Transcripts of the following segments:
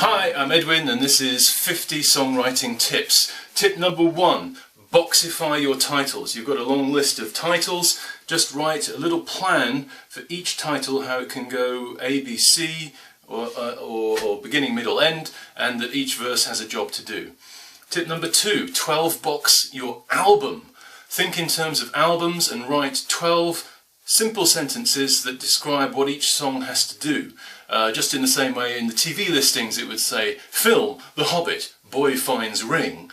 Hi, I'm Edwin and this is 50 songwriting tips. Tip number 1, Boxify your titles. You've got a long list of titles, just write a little plan for each title, how it can go A, B, C, or beginning, middle, end, and that each verse has a job to do. Tip number 2, 12 box your album. Think in terms of albums and write 12 simple sentences that describe what each song has to do. Just in the same way in the TV listings it would say, film, The Hobbit, boy finds ring.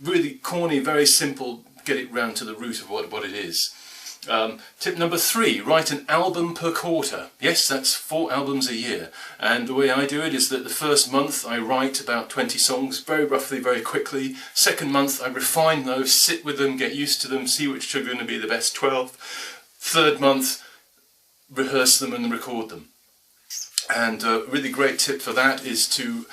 Really corny, very simple, get it round to the root of what it is. Tip number 3, write an album per quarter. Yes, that's 4 albums a year. And the way I do it is that the first month I write about 20 songs, very roughly, very quickly. Second month I refine those, sit with them, get used to them, see which are going to be the best 12. Third month, rehearse them and record them. And a really great tip for that is to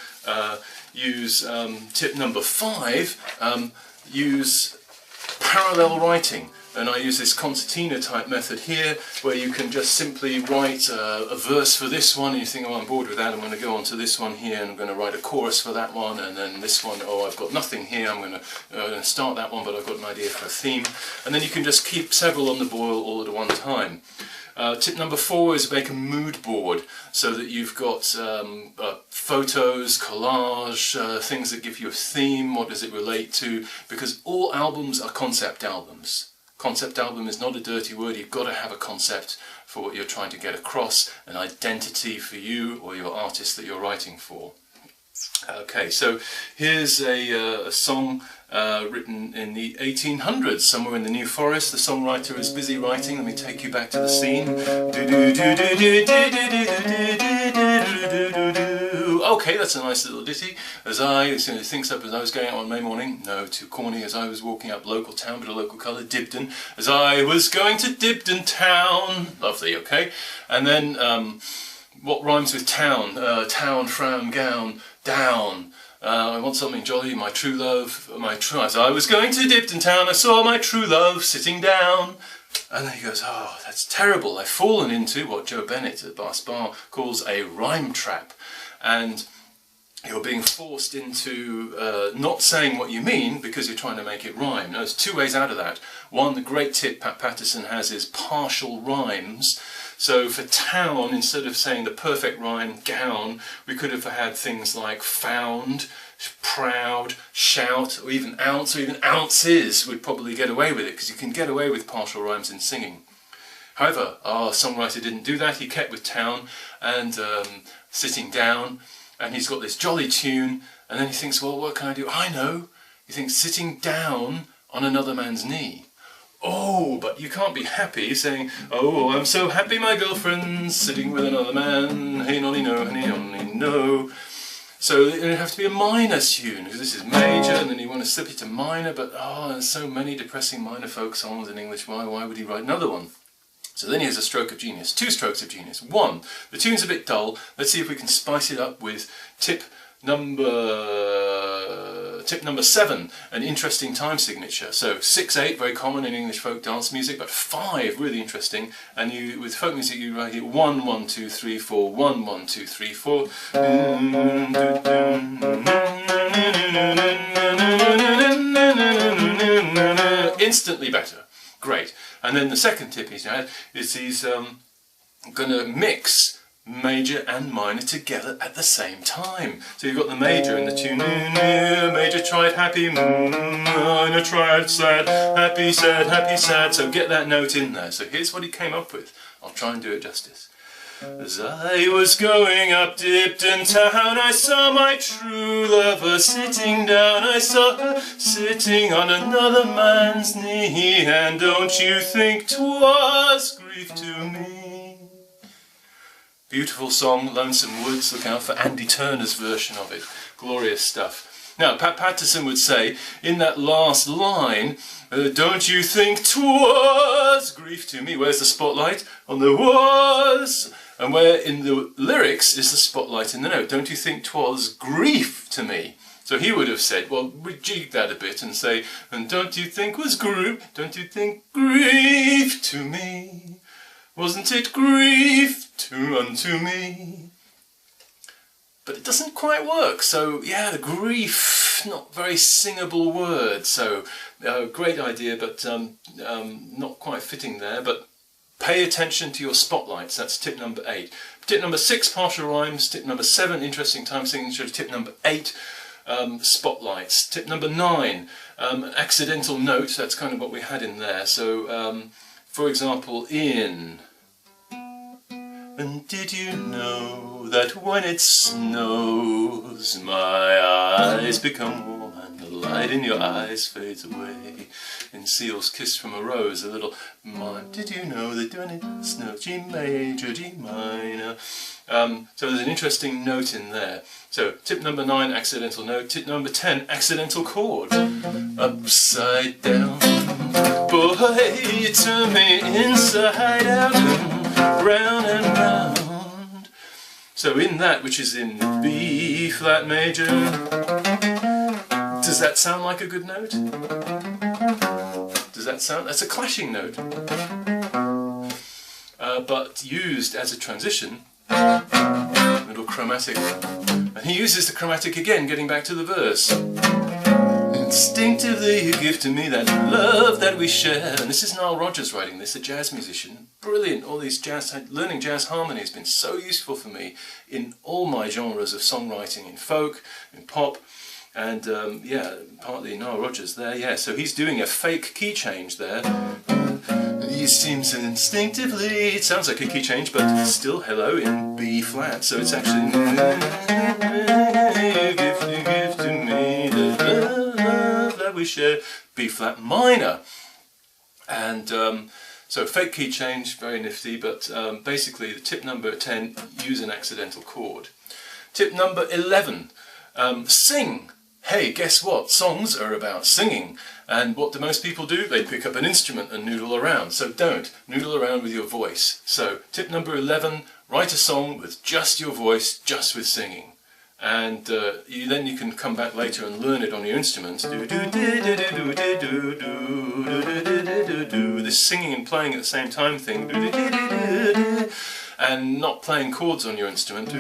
use tip number 5, use parallel writing. And I use this concertina type method here, where you can just simply write a verse for this one, and you think, oh, I'm bored with that, I'm going to go on to this one here, and I'm going to write a chorus for that one, and then this one, oh, I've got nothing here, I'm going to start that one, but I've got an idea for a theme. And then you can just keep several on the boil all at one time. Tip number 4 is make a mood board, so that you've got photos, collage, things that give you a theme, what does it relate to, because all albums are concept albums. Concept album is not a dirty word, you've got to have a concept for what you're trying to get across, an identity for you or your artist that you're writing for. Okay, so here's a song written in the 1800s, somewhere in the New Forest. The songwriter is busy writing. Let me take you back to the scene. Okay, that's a nice little ditty. As it thinks up as I was going out one May morning, no, too corny, as I was walking up local town, but a local colour, Dibden, as I was going to Dibden town. Lovely, okay. And then, what rhymes with town? Town, frown, gown, down. I want something jolly, my true love, as I was going to Dibden town, I saw my true love sitting down. And then he goes, oh, that's terrible. I've fallen into what Joe Bennett at Bass Bar calls a rhyme trap. And you're being forced into not saying what you mean because you're trying to make it rhyme. Now, there's 2 ways out of that. One, the great tip Pat Patterson has is partial rhymes. So for town, instead of saying the perfect rhyme, gown, we could have had things like found, proud, shout, or even ounce, or even ounces. We'd probably get away with it, because you can get away with partial rhymes in singing. However, our songwriter didn't do that. He kept with town and sitting down, and he's got this jolly tune, and then he thinks, well, what can I do? I know. He thinks sitting down on another man's knee. Oh, but you can't be happy saying, oh, I'm so happy my girlfriend's sitting with another man, hey nonny no, honey nonny no. So it would have to be a minor tune, because this is major, and then you want to slip it to minor, but oh, there's so many depressing minor folk songs in English, why would he write another one? So then he has a stroke of genius, 2 strokes of genius. 1, the tune's a bit dull, let's see if we can spice it up with tip number 7, an interesting time signature. So 6/8, very common in English folk dance music, but 5, really interesting. And with folk music you write it 1 1 2 3 4 1 1 2 3 4. Instantly better. Great. And then the second tip he's had is he's going to mix major and minor together at the same time. So you've got the major in the tune, major tried happy, minor tried sad, happy sad, so get that note in there. So here's what he came up with. I'll try and do it justice. As I was going up Dibden town, I saw my true lover sitting down. I saw her sitting on another man's knee, and don't you think 'twas grief to me. Beautiful song, Lonesome Woods. Look out for Andy Turner's version of it. Glorious stuff. Now, Pat Patterson would say, in that last line, don't you think 'twas grief to me? Where's the spotlight? On the was. And where in the lyrics is the spotlight in the note? Don't you think 'twas grief to me? So he would have said, well, rejig that a bit and say, and don't you think was don't you think grief to me? Wasn't it grief unto me? but it doesn't quite work. So yeah, the grief, not very singable word. So great idea, but not quite fitting there. But pay attention to your spotlights. That's tip number 8. Tip number 6, partial rhymes. Tip number 7, interesting time signature. Tip number 8, spotlights. Tip number 9, accidental note. That's kind of what we had in there. So for example, in "And did you know that when it snows my eyes become warm and the light in your eyes fades away?" In Seal's Kiss from a Rose, a little "Did you know that when it snows G major, G minor." So there's an interesting note in there. So tip number 9, accidental note. Tip number 10, accidental chord. Upside down, boy, you turn me inside out and round and round. So in that, which is in B flat major, does that sound like a good note? Does that sound? That's a clashing note, but used as a transition, little chromatic, and he uses the chromatic again, getting back to the verse. Instinctively you give to me that love that we share. And this is Nile Rodgers writing this, a jazz musician. Brilliant. All these learning jazz harmony has been so useful for me in all my genres of songwriting, in folk, in pop, and yeah, partly Nile Rodgers there, yeah. So he's doing a fake key change there. He seems instinctively, it sounds like a key change, but it's still hello in B flat, so it's actually you give to me the love that we share, B flat minor. And so fake key change, very nifty, but basically the tip number 10, use an accidental chord. Tip number 11, sing. Hey, guess what? Songs are about singing. And what do most people do? They pick up an instrument and noodle around. So don't noodle around with your voice. So tip number 11, write a song with just your voice, just with singing. And then you can come back later and learn it on your instrument. This singing and playing at the same time thing. And not playing chords on your instrument.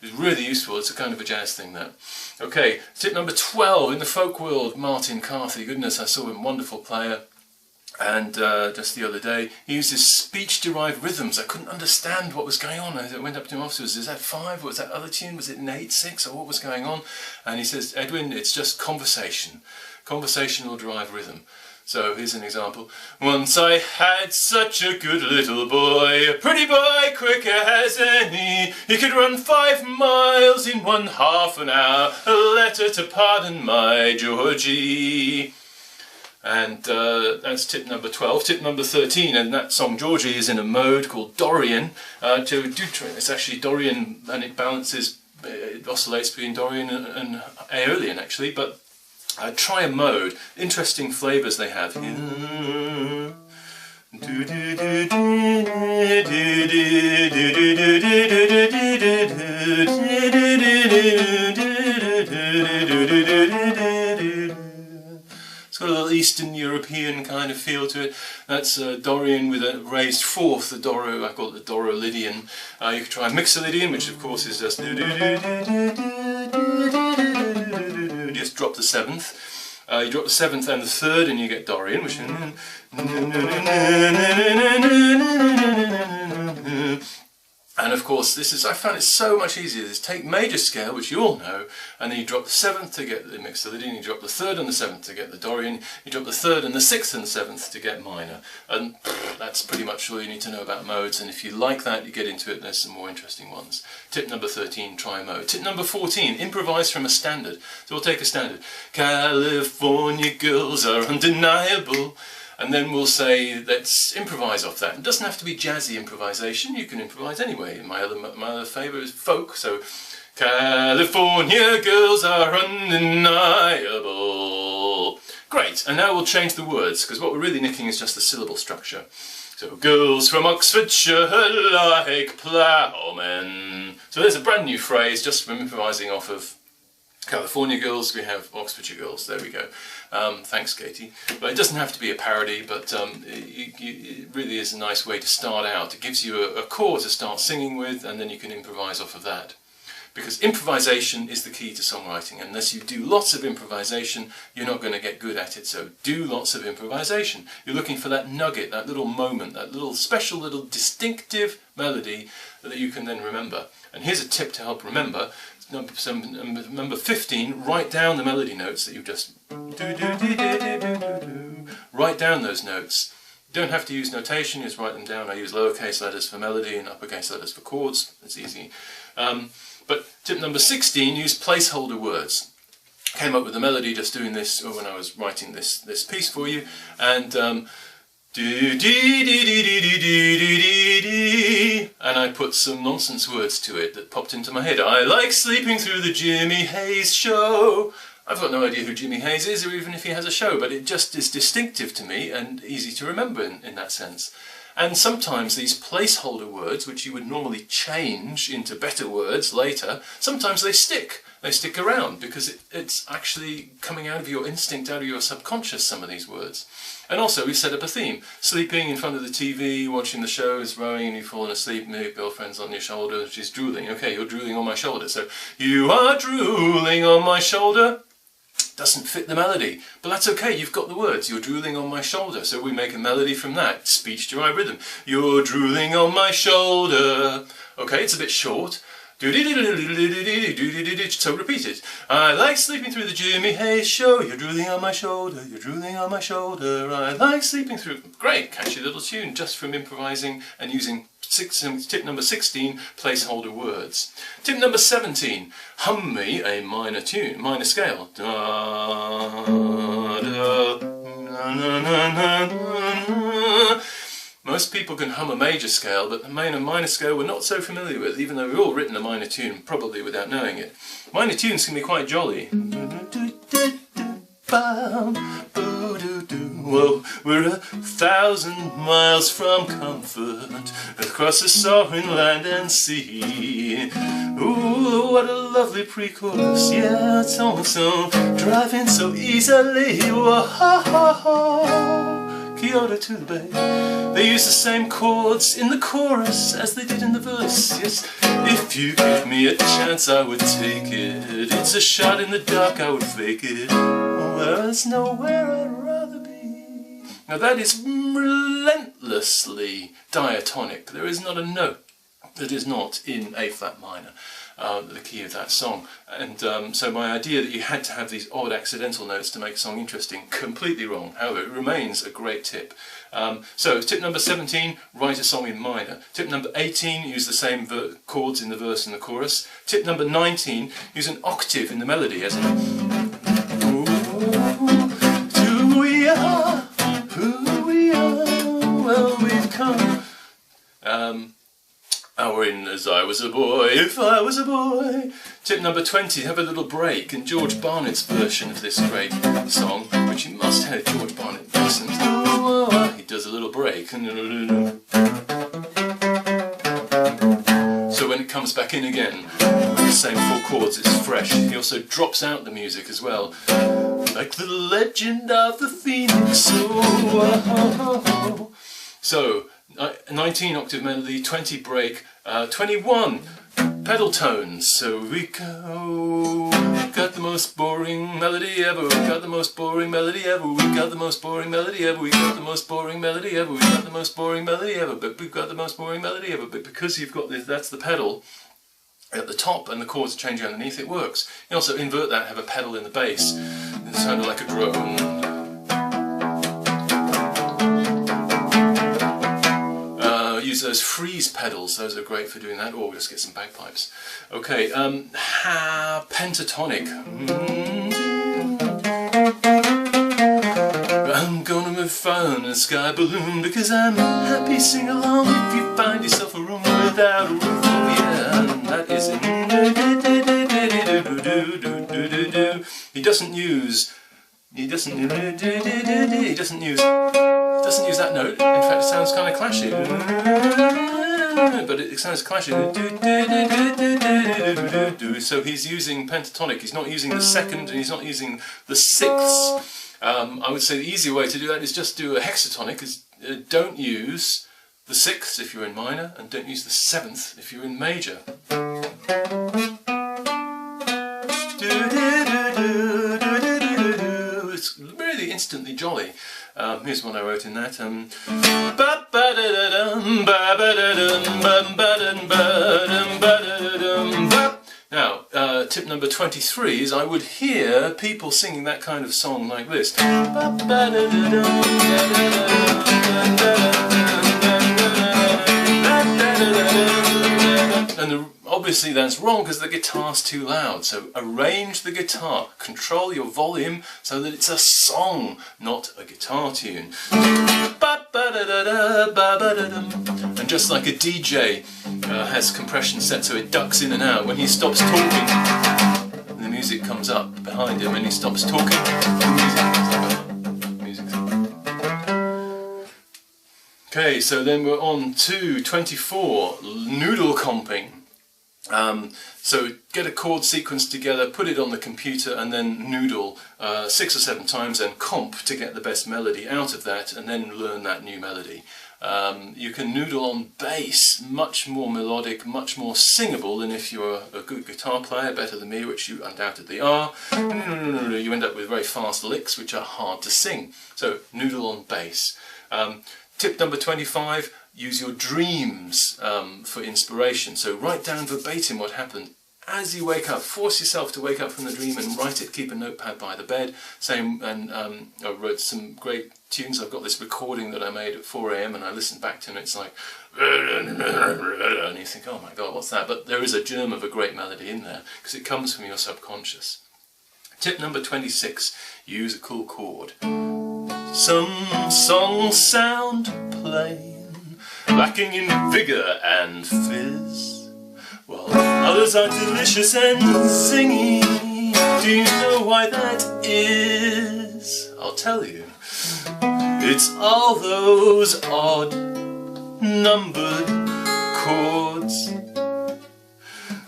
It's really useful. It's a kind of a jazz thing, that. Okay, tip number 12, in the folk world, Martin Carthy. Goodness, I saw him, wonderful player. And just the other day, he uses speech-derived rhythms. I couldn't understand what was going on. I went up to him afterwards, is that 5? What was that other tune? Was it an 8/6 or what was going on? And he says, Edwin, it's just conversation. Conversational derived rhythm. So here's an example. Once I had such a good little boy, a pretty boy, quick as any. He could run 5 miles in 1/2 an hour. A letter to pardon my Georgie. And that's tip number 12. Tip number 13, and that song Georgie is in a mode called Dorian. It's actually Dorian, and it balances, it oscillates between Dorian and Aeolian actually, but try a mode. Interesting flavours they have. It's got a little Eastern European kind of feel to it. That's Dorian with a raised 4th, the Doro, I call it the Doro-Lydian. You could try Mixolydian, which of course is just drop the 7th. You drop the 7th and the 3rd and you get Dorian, which and of course this is, I found it so much easier. Is take major scale, which you all know, and then you drop the 7th to get the Mixolydian, you drop the 3rd and the 7th to get the Dorian, you drop the 3rd and the 6th and the 7th to get minor. And that's pretty much all you need to know about modes, and if you like that, you get into it, there's some more interesting ones. Tip number 13, try mode. Tip number 14, improvise from a standard. So we'll take a standard. California girls are undeniable. And then we'll say, let's improvise off that. It doesn't have to be jazzy improvisation, you can improvise anyway. My other favourite is folk, so California girls are undeniable. Great, and now we'll change the words, because what we're really nicking is just the syllable structure. So, girls from Oxfordshire like ploughmen. So there's a brand new phrase just from improvising off of California girls, we have Oxfordshire girls. There we go. Thanks, Katie. But it doesn't have to be a parody, but it really is a nice way to start out. It gives you a chord to start singing with, and then you can improvise off of that. Because improvisation is the key to songwriting. Unless you do lots of improvisation, you're not going to get good at it. So do lots of improvisation. You're looking for that nugget, that little moment, that little special little distinctive melody that you can then remember. And here's a tip to help remember. Number 15, write down the melody notes that you've just write down those notes. You don't have to use notation, just write them down. I use lowercase letters for melody and uppercase letters for chords. It's easy. But tip number 16, use placeholder words. I came up with the melody just doing this when I was writing this piece for you, and and I put some nonsense words to it that popped into my head. I like sleeping through the Jimmy Hayes show. I've got no idea who Jimmy Hayes is, or even if he has a show, but it just is distinctive to me and easy to remember in that sense. And sometimes these placeholder words, which you would normally change into better words later, sometimes they stick. They stick around because it's actually coming out of your instinct, out of your subconscious, some of these words. And also we set up a theme. Sleeping in front of the TV, watching the shows, rowing, and you've fallen asleep, maybe your girlfriend's on your shoulder, she's drooling. Okay, you're drooling on my shoulder. So, you are drooling on my shoulder. Doesn't fit the melody, but that's okay, you've got the words. You're drooling on my shoulder, so we make a melody from that. Speech-derived rhythm. You're drooling on my shoulder. Okay, it's a bit short. So repeat it. I like sleeping through the Jimmy Hayes show. You're drooling on my shoulder. You're drooling on my shoulder. I like sleeping through. Great, catchy little tune just from improvising and using tip number 16, placeholder words. Tip number 17, hum me a minor tune, minor scale. Da, da, na, na, na, na, na. Most people can hum a major scale, but the minor scale we're not so familiar with, even though we've all written a minor tune, probably without knowing it. Minor tunes can be quite jolly. Well, we're 1,000 miles from comfort, across the soaring land and sea. Ooh, what a lovely pre-chorus, yeah, it's so driving so easily. Whoa, Kyoto to the bay. They use the same chords in the chorus as they did in the verse. Yes, if you give me a chance I would take it. It's a shot in the dark, I would fake it. There's nowhere I'd rather be. Now that is relentlessly diatonic. There is not a note that is not in A flat minor, the key of that song. And so my idea that you had to have these odd accidental notes to make a song interesting, completely wrong. However, it remains a great tip. So tip number 17, write a song in minor. Tip number 18, use the same chords in the verse and the chorus. Tip number 19, use an octave in the melody, as in who we are, well we've come. We're in As I Was a Boy, If I Was a Boy. Tip number 20, have a little break. And George Barnett's version of this great song, which you must have George Barnett listen. He does a little break. So when it comes back in again, with the same four chords, it's fresh. He also drops out the music as well. Like the legend of the Phoenix. So 19 octave melody, 20 break, 21 pedal tones. So we go, got the most boring melody ever, we got the most boring melody ever, we got the most boring melody ever, we got the most boring melody ever, we got the most boring melody ever, but we've got the most boring melody ever. But because you've got this, that's the pedal at the top and the chords changing underneath, it works. You also invert that, have a pedal in the bass, and it's kind of like a drone. Use those freeze pedals, those are great for doing that, or just get some bagpipes. Okay, pentatonic. I'm gonna be fun in a sky balloon because I'm happy, sing along if you find yourself a room without a roof, oh yeah, and that is it. He doesn't use that note. In fact, it sounds kind of clashy, but it sounds clashy. so he's using pentatonic. He's not using the second and he's not using the sixths. I would say the easier way to do that is just do a hexatonic. Don't use the sixth if you're in minor, and don't use the seventh if you're in major. It's really instantly jolly. Here's one I wrote in that. Now, tip number 23 is I would hear people singing that kind of song like this. And obviously that's wrong because the guitar's too loud. So arrange the guitar, control your volume so that it's a song, not a guitar tune. And just like a DJ has compression set so it ducks in and out, when he stops talking, the music comes up behind him, and he stops talking, the music comes up. Music's up. Okay, so then we're on to 24, NoodleComping. So get a chord sequence together, put it on the computer, and then noodle 6 or 7 times and comp to get the best melody out of that, and then learn that new melody. You can noodle on bass, much more melodic, much more singable than if you're a good guitar player, better than me, which you undoubtedly are. You end up with very fast licks which are hard to sing. So noodle on bass. Tip number 25, use your dreams for inspiration. So write down verbatim what happened as you wake up. Force yourself to wake up from the dream and write it. Keep a notepad by the bed. Same, and I wrote some great tunes. I've got this recording that I made at 4 AM and I listened back to it and it's like, and you think, oh my God, what's that? But there is a germ of a great melody in there because it comes from your subconscious. Tip number 26, use a cool chord. Some songs sound plain, lacking in vigour and fizz, while others are delicious and zingy. Do you know why that is? I'll tell you. It's all those odd numbered chords,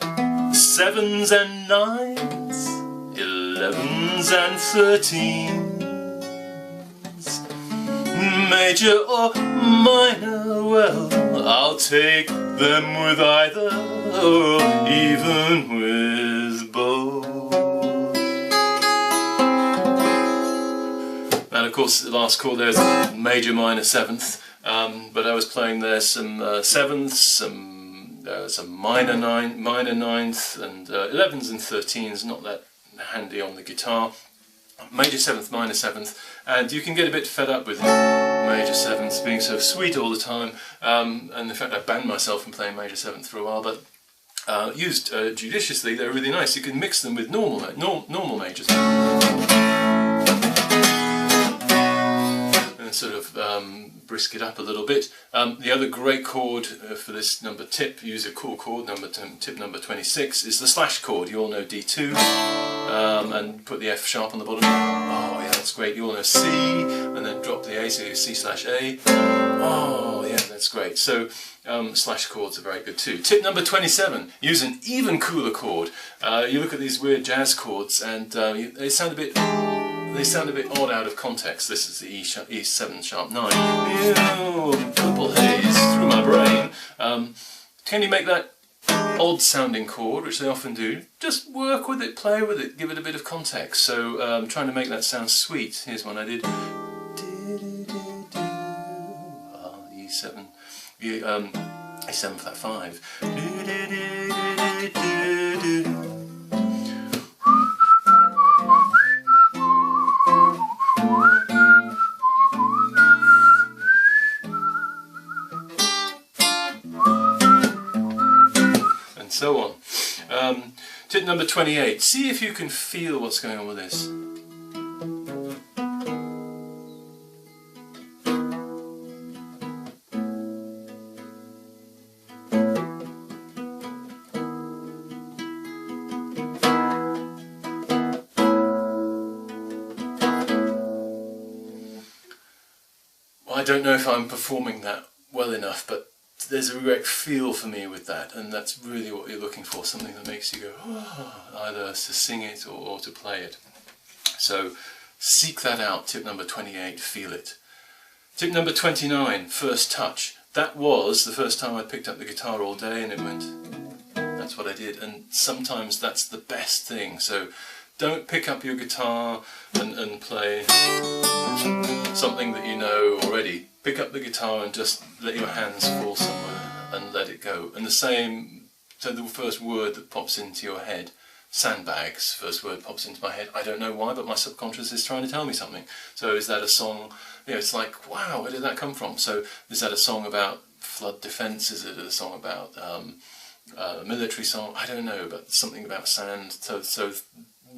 7s and 9s, 11s and 13s. Major or minor, well, I'll take them with either, or even with both. And of course the last chord there is major, minor, 7th, but I was playing there some 7ths, some minor 9th, and 11s and 13s, not that handy on the guitar. Major 7th, minor 7th, and you can get a bit fed up with major 7ths being so sweet all the time, and in fact I banned myself from playing major 7th for a while, but used judiciously they're really nice. You can mix them with normal majors and sort of brisk it up a little bit. The other great chord for this tip, use a cool chord, tip number 26, is the slash chord. You all know D2, and put the F sharp on the bottom. Oh yeah, that's great. You all know C, and then drop the A, so C/A. Oh yeah, that's great. So slash chords are very good too. Tip number 27, use an even cooler chord. You look at these weird jazz chords and they sound a bit odd out of context. This is the E7 sharp 9. Ew, purple haze through my brain. Can you make that odd sounding chord, which they often do? Just work with it, play with it, give it a bit of context. So trying to make that sound sweet. Here's one I did. E7, E7 flat 5. And so on. Tip number 28. See if you can feel what's going on with this. I don't know if I'm performing that well enough, but there's a great feel for me with that, and that's really what you're looking for, something that makes you go, oh, either to sing it or to play it. So seek that out. Tip number 28, feel it. Tip number 29, first touch. That was the first time I picked up the guitar all day and it went, that's what I did, and sometimes that's the best thing. So don't pick up your guitar and play something that you know already. Pick up the guitar and just let your hands fall somewhere and let it go. And the same, so the first word that pops into your head, sandbags, first word pops into my head. I don't know why, but my subconscious is trying to tell me something. So is that a song, you know, it's like, wow, where did that come from? So is that a song about flood defense? Is it a song about a military song? I don't know, but something about sand. So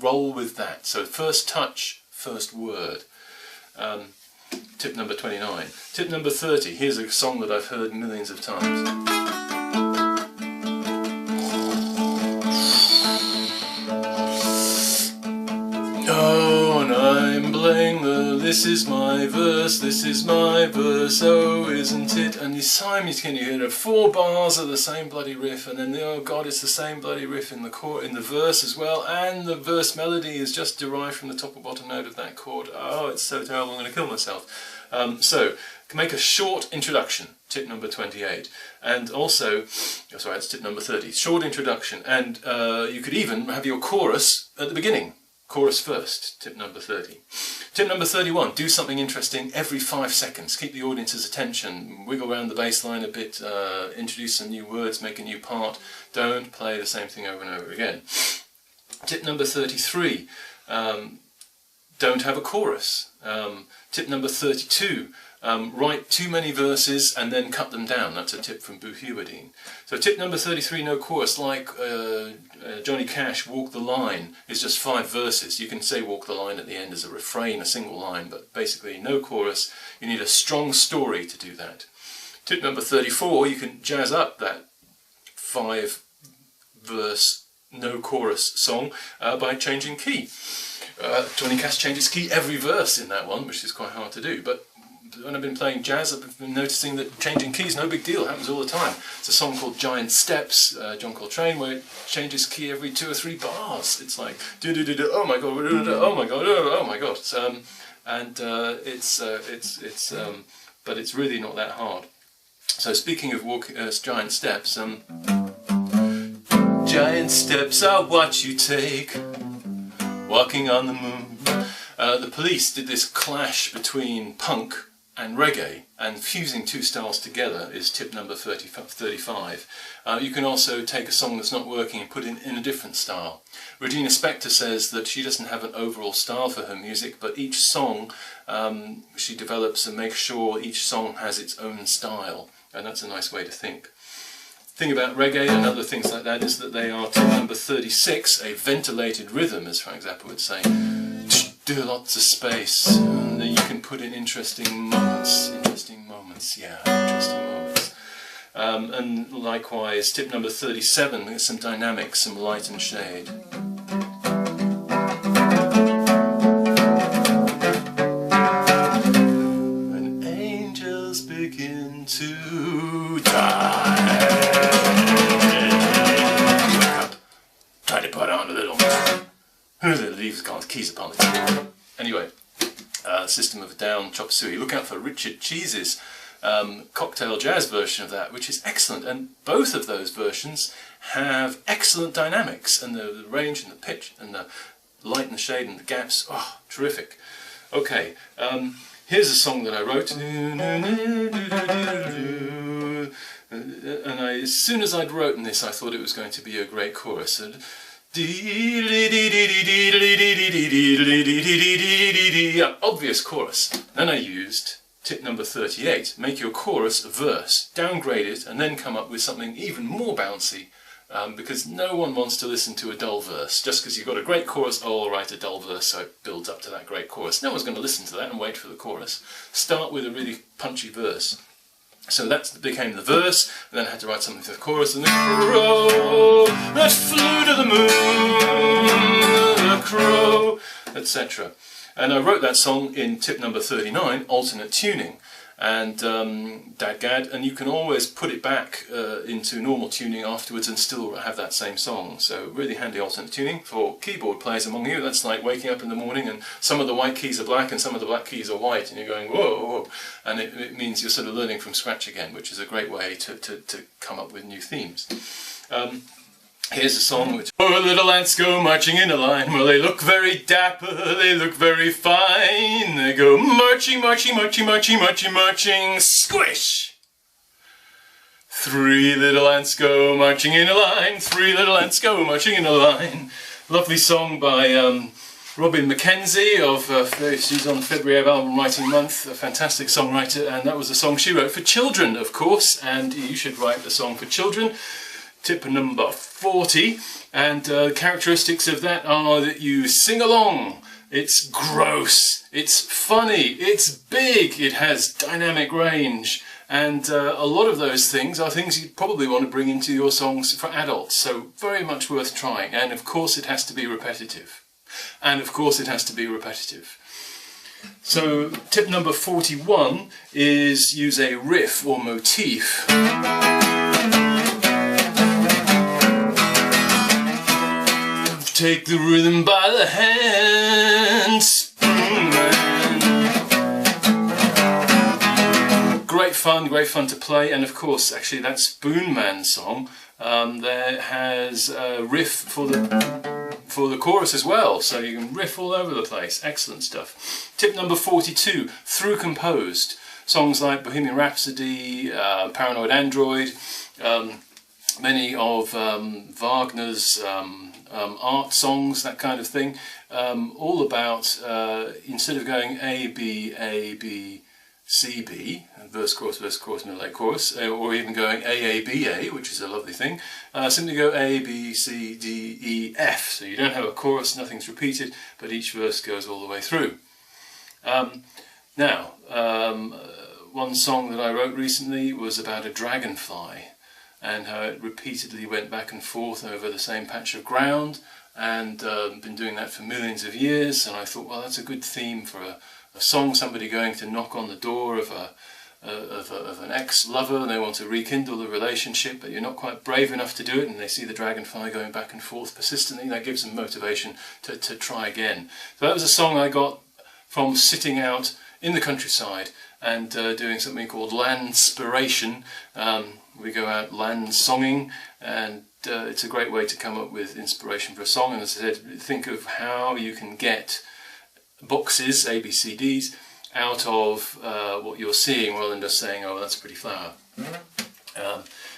roll with that. So first touch, first word. Tip number 29. Tip number 30. Here's a song that I've heard millions of times. Oh, and I'm playing this is my verse, oh, isn't it? And this time you can hear 4 bars of the same bloody riff, and then oh god, it's the same bloody riff in the chord, in the verse as well, and the verse melody is just derived from the top or bottom note of that chord. Oh, it's so terrible, I'm going to kill myself. So make a short introduction, tip number 28, and also, oh, sorry, that's tip number 30, short introduction, and you could even have your chorus at the beginning. Chorus first, tip number 30. Tip number 31, do something interesting every 5 seconds. Keep the audience's attention, wiggle around the bass line a bit, introduce some new words, make a new part. Don't play the same thing over and over again. Tip number 33, don't have a chorus. Tip number 32, write too many verses and then cut them down. That's a tip from Boo Hewerdine. So tip number 33, no chorus, like Johnny Cash, Walk the Line, is just 5 verses. You can say Walk the Line at the end as a refrain, a single line, but basically no chorus. You need a strong story to do that. Tip number 34, you can jazz up that 5 verse, no chorus song by changing key. Johnny Cash changes key every verse in that one, which is quite hard to do, but when I've been playing jazz, I've been noticing that changing keys, no big deal, happens all the time. It's a song called Giant Steps, John Coltrane, where it changes key every 2 or 3 bars. It's like, do-do-do-do, oh my god, oh my god, oh my god. But it's really not that hard. So speaking of giant steps, giant steps are what you take, walking on the moon. The Police did this clash between punk and reggae, and fusing 2 styles together is tip number 35. You can also take a song that's not working and put it in a different style. Regina Spektor says that she doesn't have an overall style for her music, but each song she develops and makes sure each song has its own style, and that's a nice way to think. The thing about reggae and other things like that is that they are tip number 36, a ventilated rhythm, as Frank Zappa would say. Do lots of space, and you can put in interesting moments, and likewise, tip number 37, there's some dynamics, some light and shade. When angels begin to die, try to put on a little leaves keys upon it. Anyway, System of a Down, Chop Suey. Look out for Richard Cheese's cocktail jazz version of that, which is excellent. And both of those versions have excellent dynamics, and the range and the pitch and the light and the shade and the gaps. Oh, terrific. Okay, here's a song that I wrote. And as soon as I'd written this, I thought it was going to be a great chorus. Obvious chorus. Then I used tip number 38. Make your chorus a verse, downgrade it, and then come up with something even more bouncy, because no one wants to listen to a dull verse. Just because you've got a great chorus, oh, I'll write a dull verse so it builds up to that great chorus. No one's going to listen to that and wait for the chorus. Start with a really punchy verse. So that became the verse, and then I had to write something for the chorus, and the crow that flew to the moon, the crow, etc. And I wrote that song in tip number 39, alternate tuning. and dadgad, and you can always put it back into normal tuning afterwards and still have that same song. So really handy alternate tuning for keyboard players among you. That's like waking up in the morning and some of the white keys are black and some of the black keys are white, and you're going whoa, whoa. And it means you're sort of learning from scratch again, which is a great way to come up with new themes. Here's a song which... Oh, little ants go marching in a line. Well, they look very dapper, they look very fine. They go marching, marching, marching, marching, marching, marching, squish! 3 little ants go marching in a line. 3 little ants go marching in a line. Lovely song by Robin Mackenzie of... she's on February Album Writing Month, a fantastic songwriter, and that was a song she wrote for children, of course, and you should write a song for children. Tip number 40, and characteristics of that are that you sing along. It's gross, it's funny, it's big, it has dynamic range, and a lot of those things are things you probably want to bring into your songs for adults, so very much worth trying. And of course it has to be repetitive. And of course it has to be repetitive. So tip number 41 is use a riff or motif. Take the rhythm by the hand, Spoon Man. Great fun to play, and of course, actually, that Spoon Man song there has a riff for the chorus as well, so you can riff all over the place. Excellent stuff. Tip number 42: through composed songs like Bohemian Rhapsody, Paranoid Android, many of Wagner's art songs, that kind of thing, all about, instead of going A, B, C, B, verse, chorus, middle, A, chorus, or even going A, B, A, which is a lovely thing, simply go A, B, C, D, E, F. So you don't have a chorus, nothing's repeated, but each verse goes all the way through. Now, one song that I wrote recently was about a dragonfly, and how it repeatedly went back and forth over the same patch of ground, and been doing that for millions of years. And I thought, well, that's a good theme for a song, somebody going to knock on the door of an ex-lover, and they want to rekindle the relationship, but you're not quite brave enough to do it, and they see the dragonfly going back and forth persistently. That gives them motivation to try again. So that was a song I got from sitting out in the countryside and doing something called landspiration. We go out land songing, and it's a great way to come up with inspiration for a song. And as I said, think of how you can get boxes, A, B, C, Ds, out of what you're seeing, rather than just saying, oh, that's a pretty flower.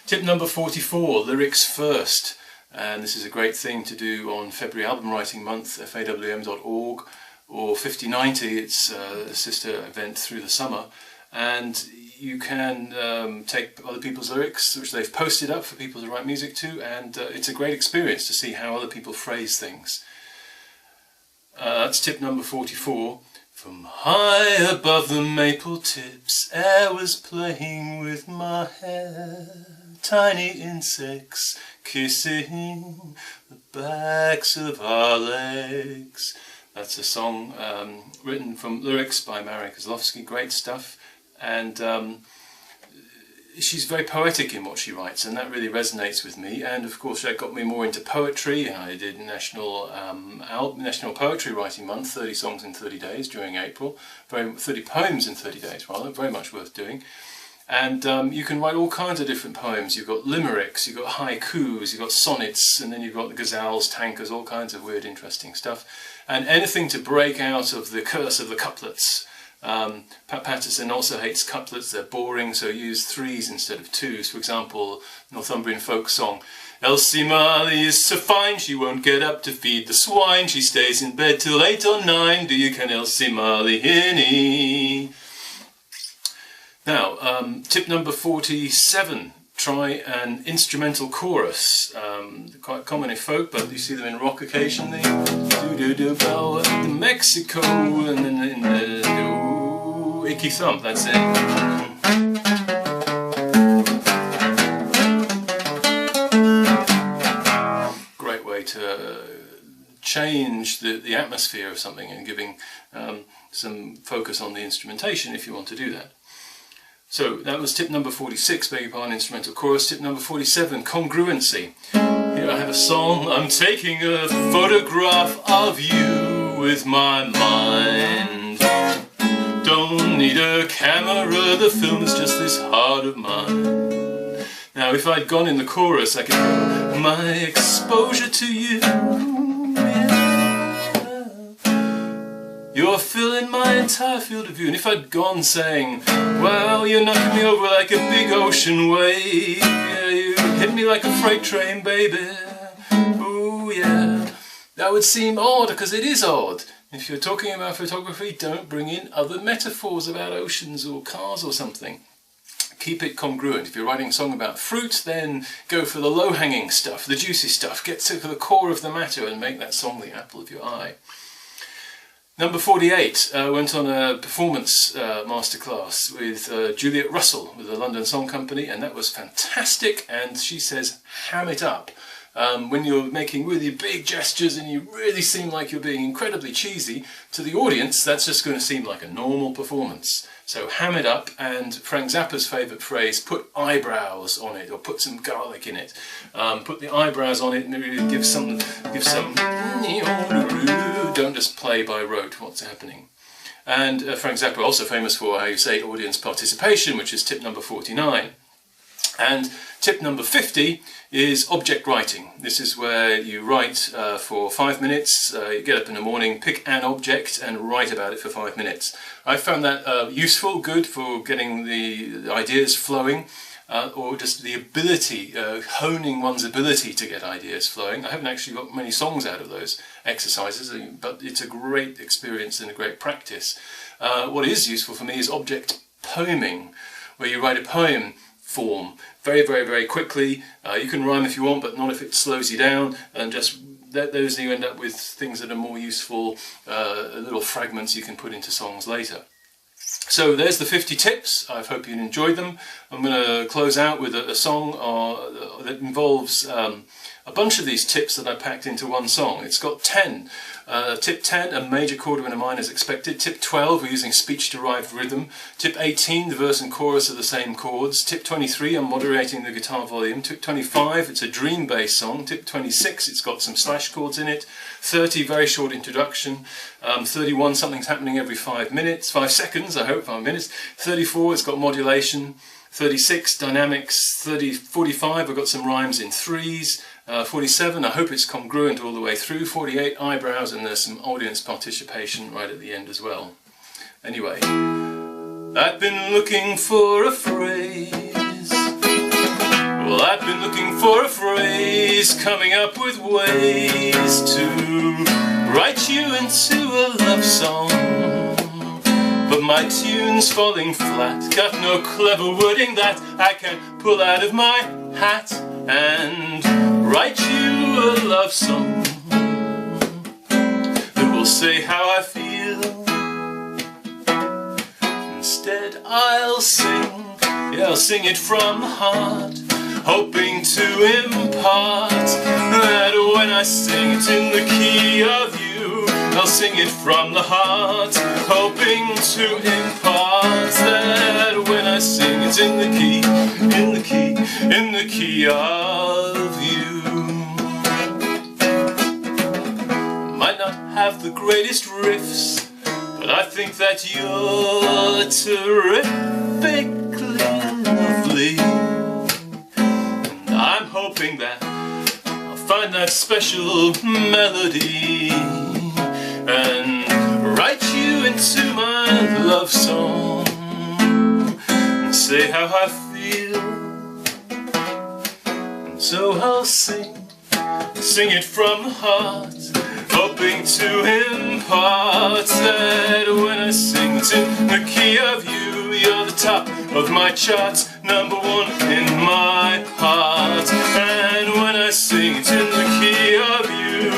Tip number 44, lyrics first. And this is a great thing to do on February Album Writing Month, fawm.org, or 5090, it's a sister event through the summer. And you can take other people's lyrics, which they've posted up for people to write music to, and it's a great experience to see how other people phrase things. That's tip number 44. From high above the maple tips, air was playing with my hair. Tiny insects kissing the backs of our legs. That's a song written from lyrics by Mary Kozlowski, great stuff. And she's very poetic in what she writes, and that really resonates with me. And of course that got me more into poetry. I did National Poetry Writing Month, 30 songs in 30 days during April, 30 poems in 30 days rather, very much worth doing. And you can write all kinds of different poems. You've got limericks, you've got haikus, you've got sonnets, and then you've got the ghazals, tankers, all kinds of weird interesting stuff. And anything to break out of the curse of the couplets. Pat Patterson also hates couplets, they're boring, so use 3s instead of 2s. For example, Northumbrian folk song, Elsie Marley is so fine, she won't get up to feed the swine, she stays in bed till 8 or 9, do you ken Elsie Marley hinny? Now, tip number 47, try an instrumental chorus. Quite common in folk, but you see them in rock occasionally. Do-do-do-bow in Mexico, and then in the icky thump, that's it. Great way to change the atmosphere of something and giving some focus on the instrumentation if you want to do that. So that was tip number 46, beg your pardon, instrumental chorus. Tip number 47, congruency. Here I have a song. I'm taking a photograph of you with my mind. Don't need a camera, the film is just this heart of mine. Now if I'd gone in the chorus, I could go, my exposure to you, you're filling my entire field of view. And if I'd gone saying, well, you're knocking me over like a big ocean wave, yeah, you hit me like a freight train, baby, ooh yeah, that would seem odd, because it is odd. If you're talking about photography, don't bring in other metaphors about oceans or cars or something. Keep it congruent. If you're writing a song about fruit, then go for the low-hanging stuff, the juicy stuff. Get to the core of the matter and make that song the apple of your eye. Number 48, went on a performance masterclass with Juliet Russell with the London Song Company, and that was fantastic. And she says, ham it up. When you're making really big gestures and you really seem like you're being incredibly cheesy, to the audience that's just going to seem like a normal performance. So ham it up, and Frank Zappa's favourite phrase, put eyebrows on it, or put some garlic in it. Put the eyebrows on it and really give some, don't just play by rote what's happening. And Frank Zappa also famous for how you say audience participation, which is tip number 49. And tip number 50 is object writing. This is where you write for 5 minutes, you get up in the morning, pick an object and write about it for 5 minutes. I found that useful, good for getting the ideas flowing, or just the ability, honing one's ability to get ideas flowing. I haven't actually got many songs out of those exercises, but it's a great experience and a great practice. What is useful for me is object poeming, where you write a poem form very, very, very quickly. You can rhyme if you want, but not if it slows you down, and just those you end up with things that are more useful, little fragments you can put into songs later. So there's the 50 tips. I hope you enjoyed them. I'm going to close out with a song that involves a bunch of these tips that I packed into one song. It's got 10. Tip 10, a major chord and a minor as expected. Tip 12, we're using speech-derived rhythm. Tip 18, the verse and chorus are the same chords. Tip 23, I'm moderating the guitar volume. Tip 25, it's a dream bass song. Tip 26, it's got some slash chords in it. 30, very short introduction. 31, something's happening every 5 minutes. 5 seconds, I hope, 5 minutes. 34, it's got modulation. 36, dynamics. 45, I've got some rhymes in threes. 47, I hope it's congruent all the way through. 48, eyebrows, and there's some audience participation right at the end as well. Anyway, I've been looking for a phrase. Well, I've been looking for a phrase, coming up with ways to write you into a love song. But my tune's falling flat, got no clever wording that I can pull out of my hat and write you a love song that will say how I feel. Instead I'll sing, yeah, I'll sing it from the heart, hoping to impart that when I sing it in the key of you, I'll sing it from the heart, hoping to impart that when I sing it in the key, in the key, in the key of you. Might not have the greatest riffs, but I think that you're terrifically lovely. And I'm hoping that I'll find that special melody and write you into my love song and say how I feel. And so I'll sing it from the heart, hoping to impart that when I sing it in the key of you, you're the top of my charts, number one in my heart. And when I sing it in the key of you,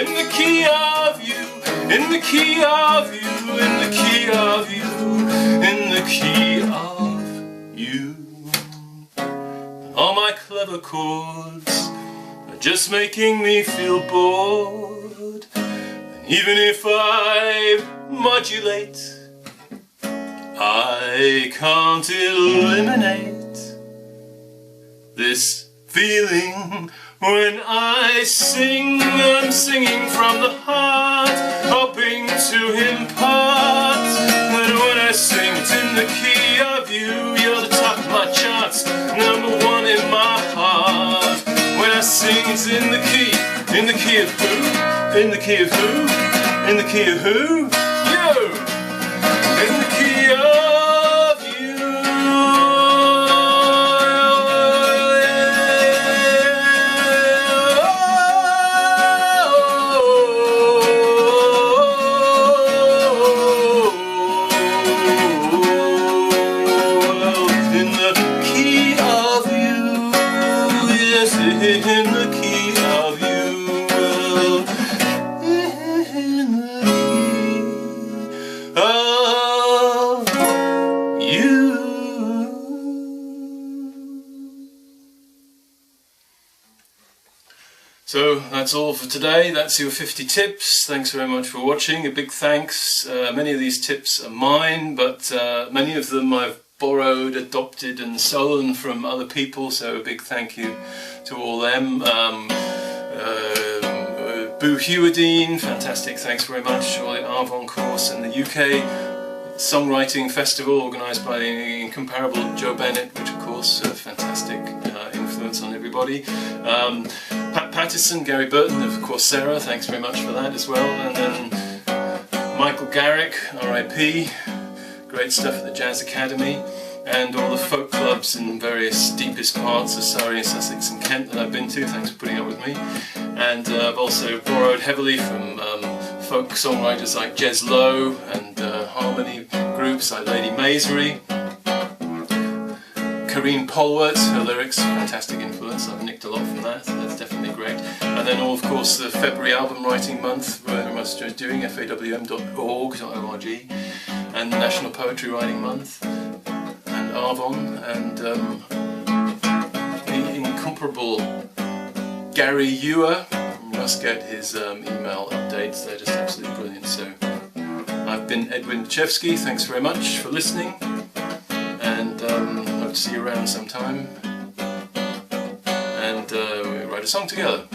in the key of you, in the key of you, in the key of you, in the key of you. All my clever chords are just making me feel bored. And even if I modulate, I can't eliminate this feeling when I sing. I'm singing from the heart, hoping to impart that when I sing it's in the key of you. You're the top of my charts, #1 in my heart. When I sing it's in the key of who? In the key of who? In the key of who? You! In the key of you. In the key of you. Yes, in the key of you. So that's all for today. That's your 50 tips. Thanks very much for watching. A big thanks. Many of these tips are mine, but many of them I've borrowed, adopted and stolen from other people, so a big thank you to all them. Boo Hewardine, fantastic, thanks very much. All the Arvon course in the UK. Songwriting festival organised by the incomparable Joe Bennett, which of course fantastic influence on everybody. Pat Pattison, Gary Burton of Coursera, thanks very much for that as well. And then Michael Garrick, RIP, great stuff at the Jazz Academy. And all the folk clubs in various deepest parts of Surrey, Sussex and Kent that I've been to, thanks for putting up with me. And I've also borrowed heavily from folk songwriters like Jez Lowe and harmony groups like Lady Masery. Karine Polwart, her lyrics, fantastic influence, I've nicked a lot from that, that's definitely great. And then of course the February album writing month, where I was doing fawm.org, and National Poetry Writing Month, and Arvon, and the incomparable Gary Ewer. You must get his email updates, they're just absolutely brilliant. So I've been Edwin Chevsky, thanks very much for listening, and hope to see you around sometime, and we write a song together.